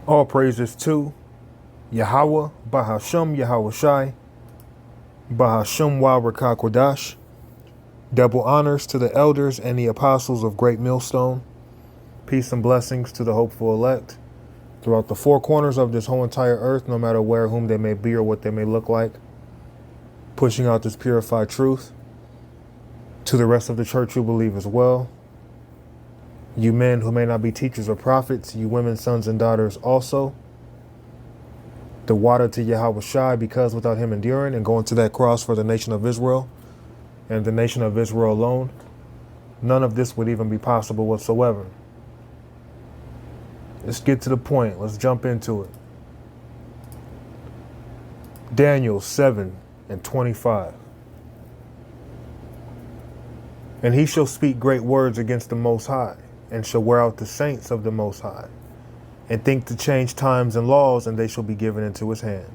All praises to Yahweh, Bahasham Yahweh Shai, Bahasham Wa Rakah Kodash. Double honors to the elders and the apostles of Great Millstone. Peace and blessings to the hopeful elect throughout the four corners of this whole entire earth, no matter where, whom they may be, or what they may look like. Pushing out this purified truth to the rest of the church who believe as well. You men who may not be teachers or prophets, you women, sons and daughters also. The water to Yahweh Shai, because without him enduring and going to that cross for the nation of Israel and the nation of Israel alone, none of this would even be possible whatsoever. Let's get to the point. Let's jump into it. Daniel 7:25. And he shall speak great words against the Most High, and shall wear out the saints of the Most High, and think to change times and laws, and they shall be given into his hand,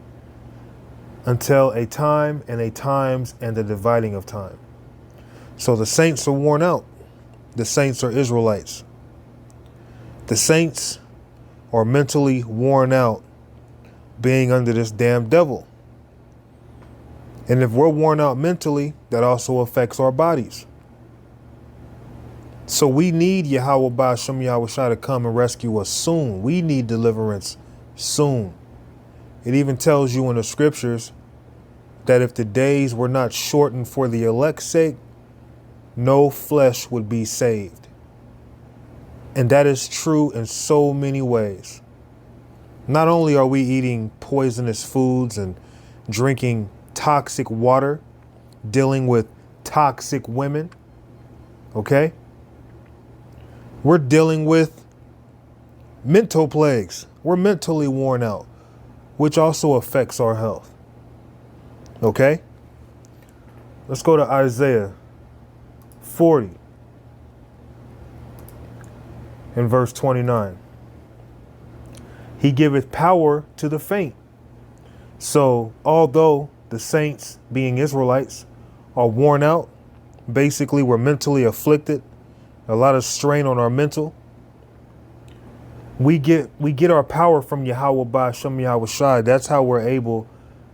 until a time and a times and the dividing of time. So the saints are worn out. The saints are Israelites. The saints are mentally worn out being under this damn devil. And if we're worn out mentally, that also affects our bodies. So we need Yahweh Ba'ashem Yahweh Shai to come and rescue us soon. We need deliverance soon. It even tells you in the scriptures that if the days were not shortened for the elect's sake, no flesh would be saved. And that is true in so many ways. Not only are we eating poisonous foods and drinking toxic water, dealing with toxic women, okay? We're dealing with mental plagues. We're mentally worn out, which also affects our health. Okay? Let's go to Isaiah 40 and verse 29. He giveth power to the faint. So although the saints, being Israelites, are worn out, basically we're mentally afflicted, a lot of strain on our mental, we get our power from Yahweh Ba'ashem Yahweh Shai. That's how we're able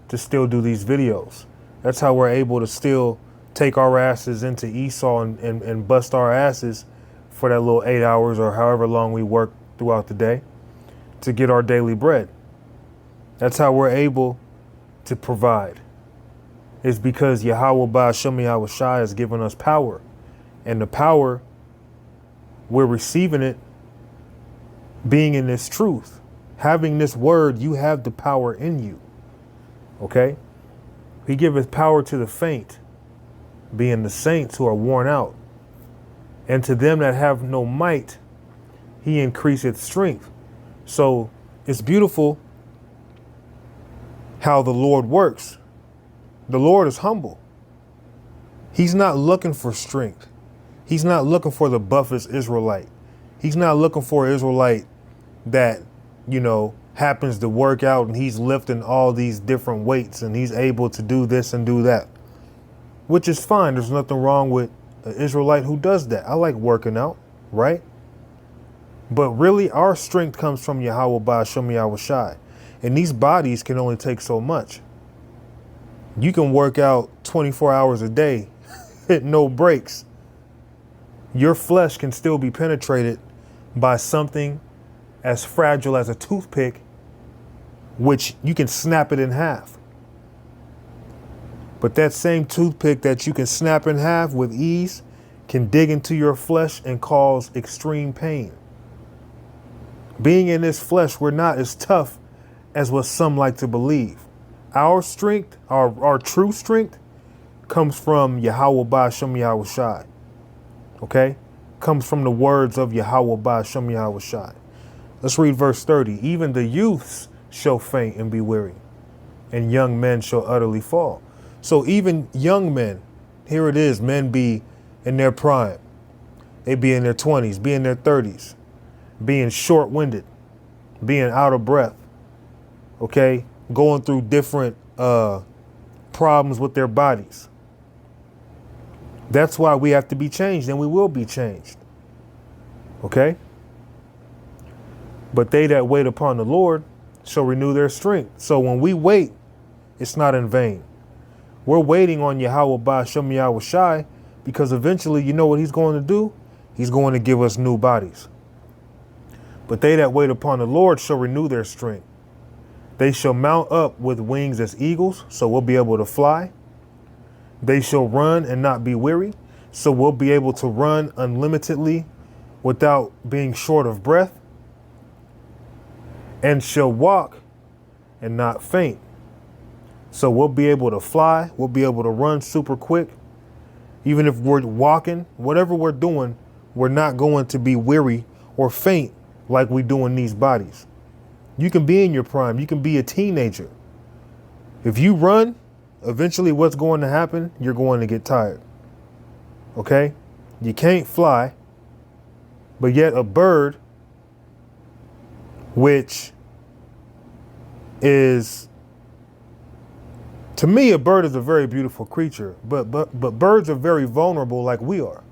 to still do these videos. That's how we're able to still take our asses into Esau and bust our asses for that little 8 hours or however long we work throughout the day to get our daily bread. That's how we're able to provide. It's because Yahweh Ba'ashem Yahweh Shai has given us power. And the power, we're receiving it being in this truth. Having this word, you have the power in you. Okay? He giveth power to the faint, being the saints who are worn out. And to them that have no might, he increaseth strength. So it's beautiful how the Lord works. The Lord is humble. He's not looking for strength. He's not looking for the buffest Israelite. He's not looking for an Israelite that, happens to work out and he's lifting all these different weights and he's able to do this and do that, which is fine. There's nothing wrong with an Israelite who does that. I like working out, right? But really, our strength comes from Yahweh Ba'ashem Yahweh Shai. And these bodies can only take so much. You can work out 24 hours a day, no breaks. Your flesh can still be penetrated by something as fragile as a toothpick, which you can snap it in half. But that same toothpick that you can snap in half with ease can dig into your flesh and cause extreme pain. Being in this flesh, we're not as tough as what some like to believe. Our strength, our true strength, comes from Yahweh Ba'ashem Yahweh Shai. Okay? Comes from the words of Yahweh Ba'ashem Yahweh Shai. Let's read verse 30. Even the youths shall faint and be weary, and young men shall utterly fall. So even young men, here it is, men be in their prime. They be in their 20s, be in their 30s, being short-winded, being out of breath, okay? Going through different problems with their bodies. That's why we have to be changed, and we will be changed. Okay? But they that wait upon the Lord shall renew their strength. So when we wait, it's not in vain. We're waiting on Yahweh Ba'ashem Yahweh Shai, because eventually, you know what he's going to do? He's going to give us new bodies. But they that wait upon the Lord shall renew their strength. They shall mount up with wings as eagles, so we'll be able to fly. They shall run and not be weary, so we'll be able to run unlimitedly without being short of breath. And shall walk and not faint. So we'll be able to fly, we'll be able to run super quick. Even if we're walking, whatever we're doing, we're not going to be weary or faint like we do in these bodies. You can be in your prime, you can be a teenager. If you run, eventually what's going to happen? You're going to get tired. Okay? You can't fly, but yet a bird, which is, to me, a bird is a very beautiful creature, but birds are very vulnerable like we are,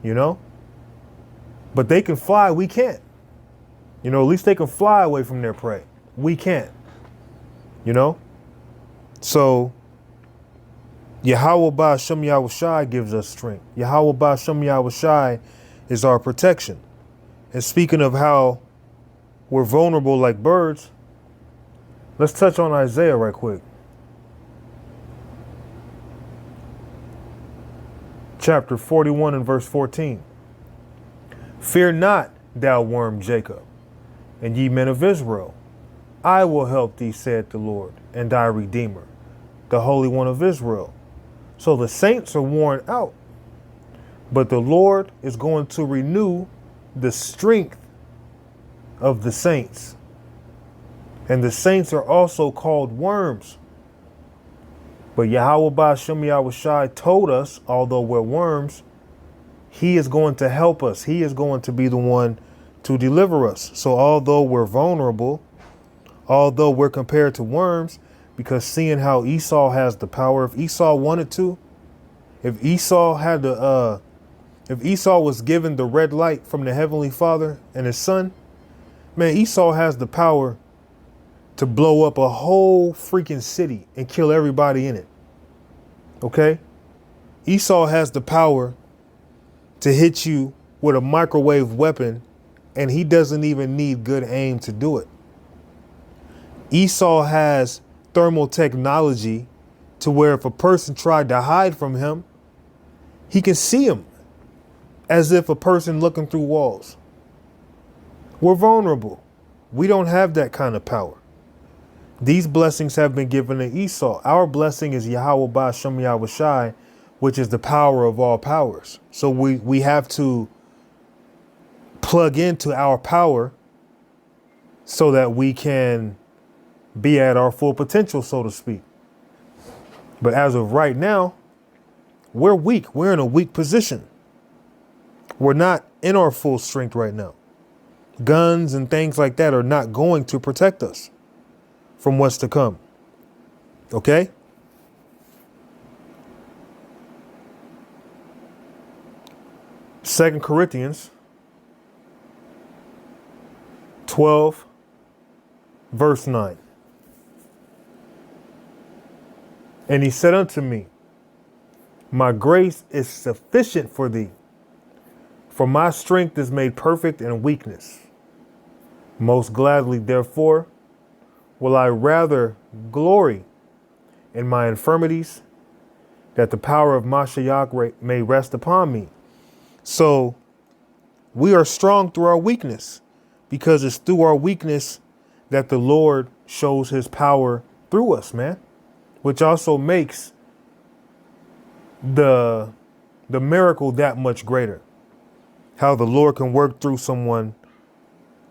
you know? But they can fly, we can't. You know, at least they can fly away from their prey. We can't, you know? So Yahweh Ba'ashem Yahweh Shai gives us strength. Yahweh Ba'ashem Yahweh Shai is our protection. And speaking of how we're vulnerable like birds, let's touch on Isaiah right quick. Chapter 41 and verse 14. Fear not, thou worm Jacob, and ye men of Israel. I will help thee, saith the Lord, and thy Redeemer, the Holy One of Israel. So the saints are worn out, but the Lord is going to renew the strength of the saints. And the saints are also called worms. But Yahweh Ba'ashem Yahweh Shai told us, although we're worms, he is going to help us. He is going to be the one to deliver us. So although we're vulnerable, although we're compared to worms, because seeing how Esau has the power, if Esau wanted to, if Esau was given the red light from the Heavenly Father and his son, man, Esau has the power to blow up a whole freaking city and kill everybody in it. Okay? Esau has the power to hit you with a microwave weapon, and he doesn't even need good aim to do it. Esau has thermal technology to where if a person tried to hide from him, he can see him as if a person looking through walls. We're vulnerable. We don't have that kind of power. These blessings have been given to Esau. Our blessing is Yahweh Ba'ashem Yahweh Shai, which is the power of all powers. So we have to plug into our power so that we can be at our full potential, so to speak. But as of right now, we're weak. We're in a weak position. We're not in our full strength right now. Guns and things like that are not going to protect us from what's to come. Okay? Second Corinthians 12, verse 9. And he said unto me, my grace is sufficient for thee, for my strength is made perfect in weakness. Most gladly, therefore, will I rather glory in my infirmities, that the power of Mashiach may rest upon me. So we are strong through our weakness, because it's through our weakness that the Lord shows his power through us, man, which also makes the miracle that much greater. How the Lord can work through someone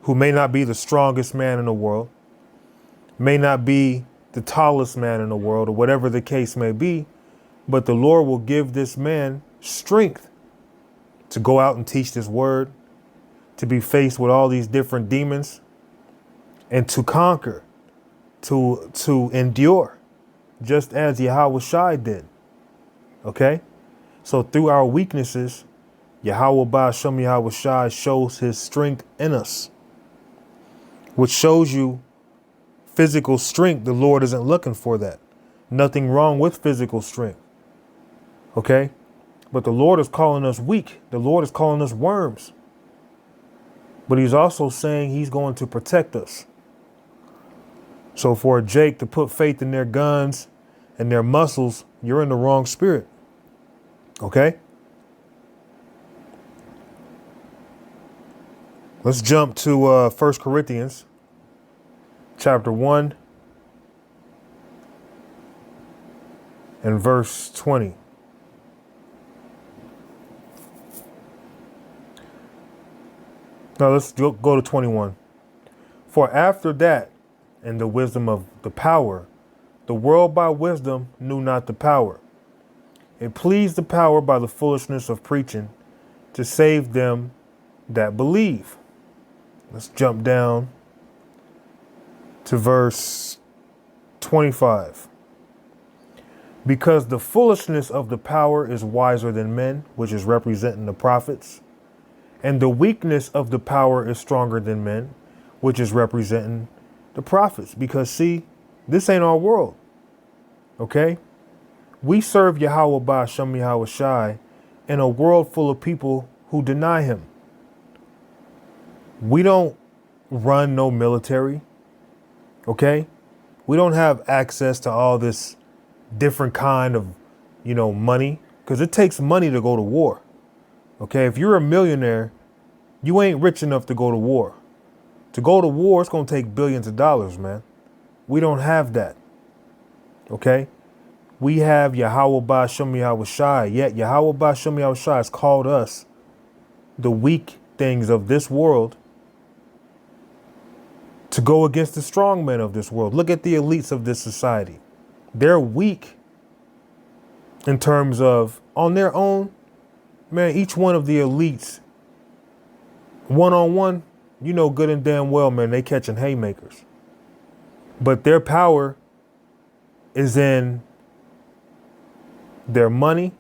who may not be the strongest man in the world, may not be the tallest man in the world, or whatever the case may be, but the Lord will give this man strength to go out and teach this word, to be faced with all these different demons, and to conquer, to endure, just as Yahweh Shai did. Okay? So through our weaknesses, Yahweh Ba'ashem Yahweh Shai shows his strength in us. which shows you physical strength. The Lord isn't looking for that. Nothing wrong with physical strength. Okay? But the Lord is calling us weak. The Lord is calling us worms. But he's also saying he's going to protect us. So for Jake to put faith in their guns and their muscles, you're in the wrong spirit. Okay? Let's jump to 1 Corinthians chapter 1 and verse 20. Now let's go to 21. For after that, in the wisdom of the power, the world by wisdom knew not the power. It pleased the power by the foolishness of preaching to save them that believe. Let's jump down to verse 25. Because the foolishness of the power is wiser than men, which is representing the prophets, and the weakness of the power is stronger than men, which is representing the prophets. Because see, this ain't our world. Okay? We serve Yahweh Ba'ashem Yahweh Shai in a world full of people who deny him. We don't run no military. Okay? We don't have access to all this different kind of, money, because it takes money to go to war. Okay? If you're a millionaire, you ain't rich enough to go to war. To go to war, it's going to take billions of dollars, man. We don't have that. Okay? We have Yahweh Ba'ashem Yahweh Shai. Yet Yahweh Ba'ashem Yahweh Shai has called us, the weak things of this world, to go against the strong men of this world. Look at the elites of this society. They're weak in terms of, on their own, man, each one of the elites, one-on-one, you know good and damn well, man, they catching haymakers. But their power is in their money,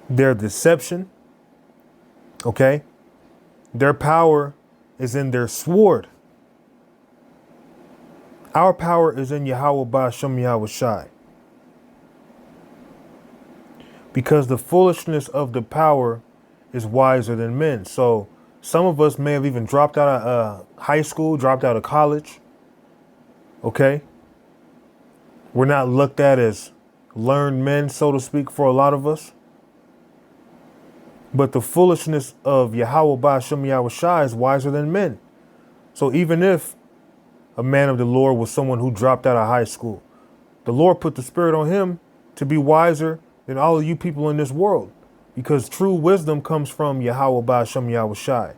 their deception, okay? Their power is in their sword. Our power is in Yahweh Ba'ashem Yahweh Shai. Because the foolishness of the power is wiser than men. So some of us may have even dropped out of high school, dropped out of college. Okay? We're not looked at as learned men, so to speak, for a lot of us. But the foolishness of Yahweh Ba'ashem Yahweh Shai is wiser than men. So even if a man of the Lord was someone who dropped out of high school, the Lord put the spirit on him to be wiser than all of you people in this world. Because true wisdom comes from Yahweh Ba'ashem Yahweh Shai,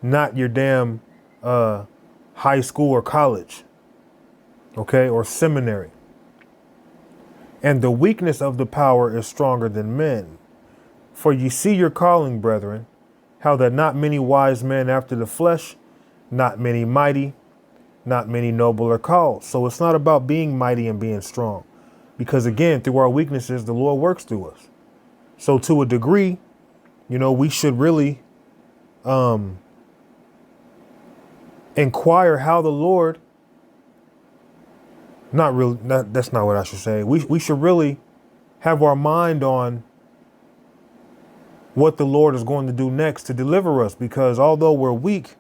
not your damn high school or college, okay, or seminary. And the weakness of the power is stronger than men. For ye see your calling, brethren, how that not many wise men after the flesh, not many mighty, not many noble are called. So it's not about being mighty and being strong. Because again, through our weaknesses, the Lord works through us. So to a degree, we should really inquire how the Lord, that's not what I should say. We should really have our mind on what the Lord is going to do next to deliver us. Because although we're weak,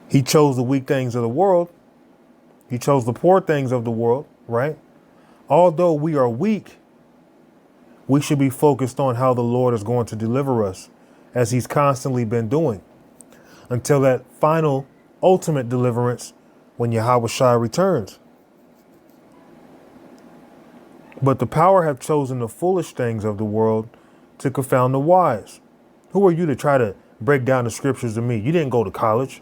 he chose the weak things of the world. He chose the poor things of the world, right? Although we are weak, we should be focused on how the Lord is going to deliver us, as he's constantly been doing, until that final, ultimate deliverance when Yahweh Shai returns. But the power have chosen the foolish things of the world to confound the wise. Who are you to try to break down the scriptures to me? You didn't go to college.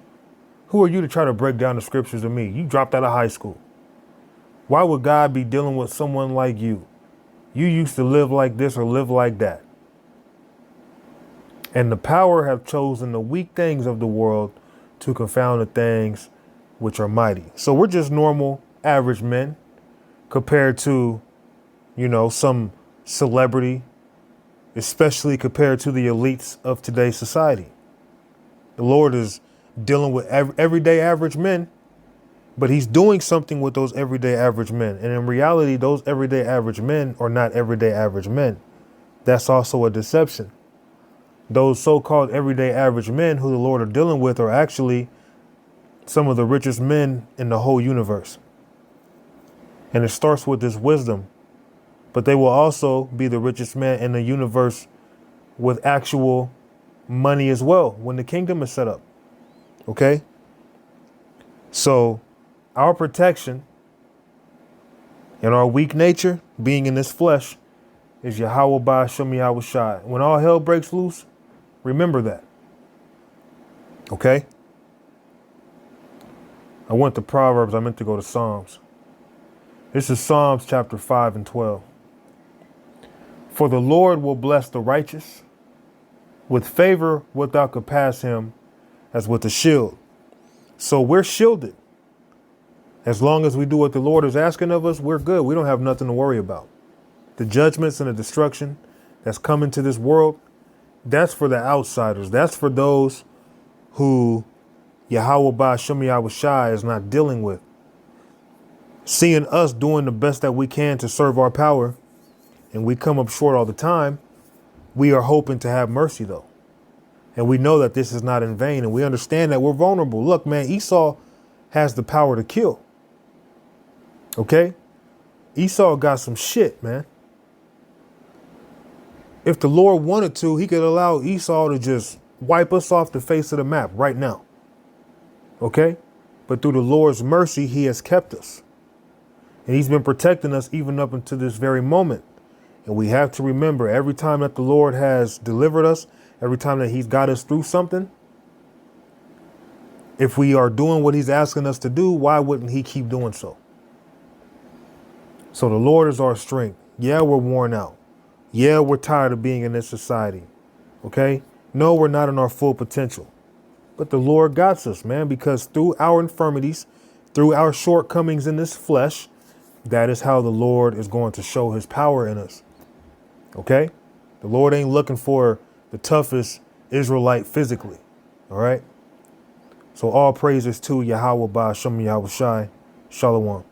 Who are you to try to break down the scriptures to me? You dropped out of high school. Why would God be dealing with someone like you? You used to live like this or live like that. And the power have chosen the weak things of the world to confound the things which are mighty. So we're just normal, average men compared to, some celebrity, especially compared to the elites of today's society. The Lord is dealing with everyday average men, but he's doing something with those everyday average men. And in reality, those everyday average men are not everyday average men. That's also a deception. Those so-called everyday average men who the Lord are dealing with are actually some of the richest men in the whole universe. And it starts with this wisdom, but they will also be the richest man in the universe with actual money as well when the kingdom is set up. Okay? So our protection and our weak nature being in this flesh is Yahweh Ba'ashem Yahweh Shai. When all hell breaks loose, remember that. Okay? I went to Proverbs. I meant to go to Psalms. This is Psalms chapter 5 and 12. For the Lord will bless the righteous. With favor wilt thou compass him as with a shield. So we're shielded. As long as we do what the Lord is asking of us, we're good. We don't have nothing to worry about. The judgments and the destruction that's coming to this world, that's for the outsiders. That's for those who Yahweh Ba'ashem Yahweh Shai is not dealing with. Seeing us doing the best that we can to serve our power, and we come up short all the time, we are hoping to have mercy though. And we know that this is not in vain, and we understand that we're vulnerable. Look, man, Esau has the power to kill. Okay? Esau got some shit, man. If the Lord wanted to, he could allow Esau to just wipe us off the face of the map right now. Okay? But through the Lord's mercy, he has kept us. And he's been protecting us even up until this very moment. And we have to remember, every time that the Lord has delivered us, every time that he's got us through something, if we are doing what he's asking us to do, why wouldn't he keep doing so? So the Lord is our strength. Yeah, we're worn out. Yeah, we're tired of being in this society. Okay? No, we're not in our full potential. But the Lord got us, man, because through our infirmities, through our shortcomings in this flesh, that is how the Lord is going to show his power in us. Okay? The Lord ain't looking for the toughest Israelite physically. All right? So all praises to Yahweh Ba'ashem Yahweh Shai. Shalom.